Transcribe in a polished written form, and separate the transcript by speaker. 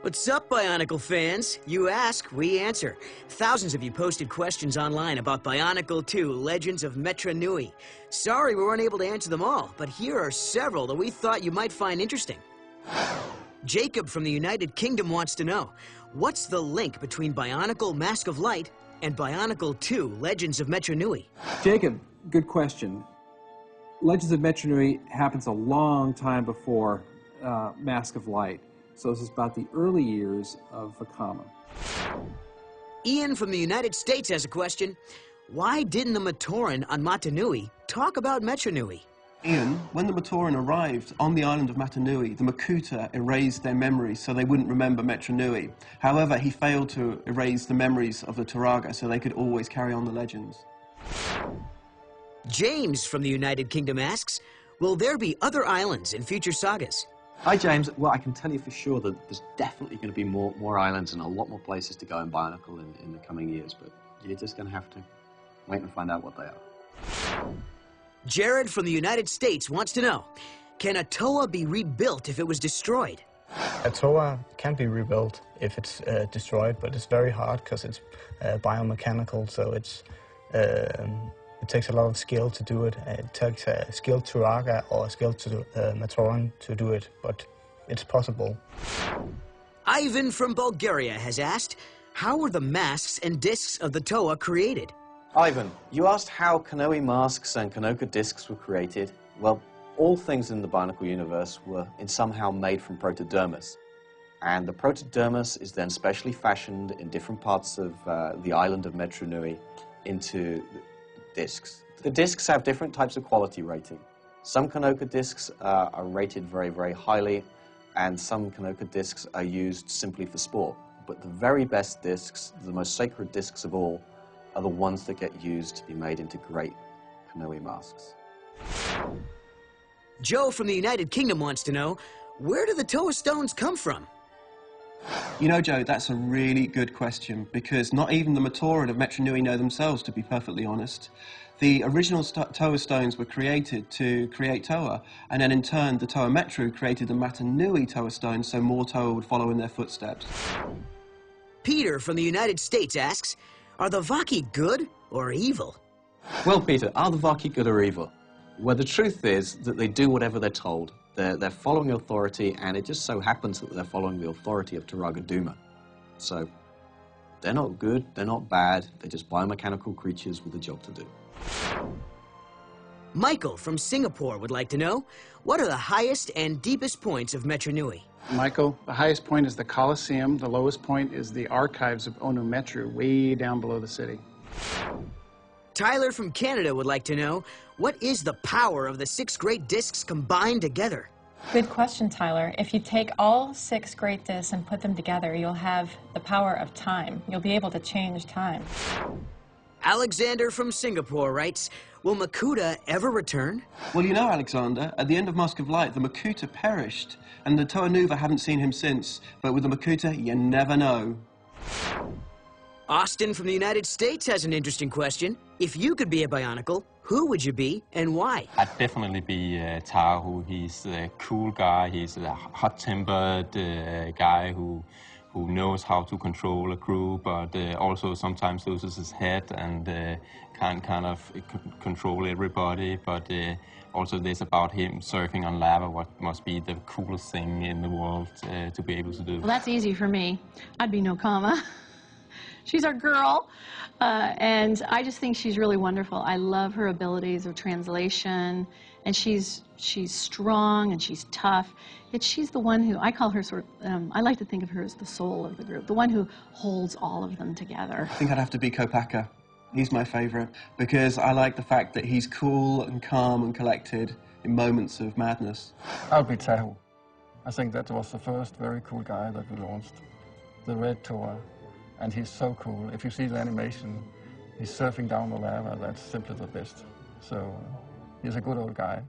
Speaker 1: What's up, Bionicle fans? You ask, we answer. Thousands of you posted questions online about Bionicle 2, Legends of Metru Nui. Sorry we weren't able to answer them all, but here are several that we thought you might find interesting. Jacob from the United Kingdom wants to know, what's the link between Bionicle Mask of Light and Bionicle 2, Legends of Metru Nui?
Speaker 2: Jacob, good question. Legends of Metru Nui happens a long time before Mask of Light. So this is about the early years of Vakama.
Speaker 1: Ian from the United States has a question. Why didn't the Matoran on Metru Nui talk about Metru Nui?
Speaker 3: Ian, when the Matoran arrived on the island of Metru Nui, the Makuta erased their memories so they wouldn't remember Metru Nui. However, he failed to erase the memories of the Turaga so they could always carry on the legends.
Speaker 1: James from the United Kingdom asks, will there be other islands in future sagas?
Speaker 4: Hi, James. Well, I can tell you for sure that there's definitely going to be more islands and a lot more places to go in Bionicle in the coming years, but you're just going to have to wait and find out what they are.
Speaker 1: Jared from the United States wants to know, can a Toa be rebuilt if it was destroyed?
Speaker 5: A Toa can be rebuilt if it's destroyed, but it's very hard because it's biomechanical, so it takes a lot of skill to do it. It takes a skilled Turaga or a skilled Matoran to do it, but it's possible.
Speaker 1: Ivan from Bulgaria has asked, how were the masks and discs of the Toa created?
Speaker 4: Ivan, you asked how Kanohi masks and Kanoka discs were created. Well, all things in the Bionicle universe were somehow made from protodermis. And the protodermis is then specially fashioned in different parts of the island of Metru Nui into discs. The discs have different types of quality rating. Some Kanoka discs are rated very, very highly, and some Kanoka discs are used simply for sport. But the very best discs, the most sacred discs of all, are the ones that get used to be made into great Kanohi masks.
Speaker 1: Joe from the United Kingdom wants to know, where do the Toa stones come from?
Speaker 3: You know, Joe, that's a really good question, because not even the Matoran of Metru Nui know themselves, to be perfectly honest. The original Toa stones were created to create Toa, and then in turn the Toa Metru created the Metru Nui Toa stones so more Toa would follow in their footsteps.
Speaker 1: Peter from the United States asks, are the Vaki good or evil?
Speaker 4: Well, Peter, are the Vaki good or evil? Well, the truth is that they do whatever they're told. They're following authority, and it just so happens that they're following the authority of Turaga Duma. So, they're not good, they're not bad, they're just biomechanical creatures with a job to do.
Speaker 1: Michael from Singapore would like to know, what are the highest and deepest points of Metru Nui?
Speaker 6: Michael, the highest point is the Colosseum, the lowest point is the archives of Onu Metru, way down below the city.
Speaker 1: Tyler from Canada would like to know, what is the power of the 6 great discs combined together?
Speaker 7: Good question, Tyler. If you take all 6 great discs and put them together, you'll have the power of time. You'll be able to change time.
Speaker 1: Alexander from Singapore writes, will Makuta ever return?
Speaker 3: Well, you know, Alexander, at the end of Mask of Light, the Makuta perished, and the Toa Nuva haven't seen him since. But with the Makuta, you never know.
Speaker 1: Austin from the United States has an interesting question. If you could be a Bionicle, who would you be and why?
Speaker 8: I'd definitely be Tahu. He's a cool guy. He's a hot-tempered guy who knows how to control a crew, but also sometimes loses his head and can't kind of control everybody. But also this about him surfing on lava, what must be the coolest thing in the world to be able to do.
Speaker 9: Well, that's easy for me. I'd be Nokama. She's our girl, and I just think she's really wonderful. I love her abilities of translation, and she's strong and she's tough. Yet she's the one who, I call her sort of, I like to think of her as the soul of the group, the one who holds all of them together.
Speaker 3: I think I'd have to be Kopaka. He's my favorite, because I like the fact that he's cool and calm and collected in moments of madness.
Speaker 10: I'll be Tahu. I think that was the first very cool guy that we launched, the Red Toa. And he's so cool. If you see the animation, he's surfing down the lava. That's simply the best. So he's a good old guy.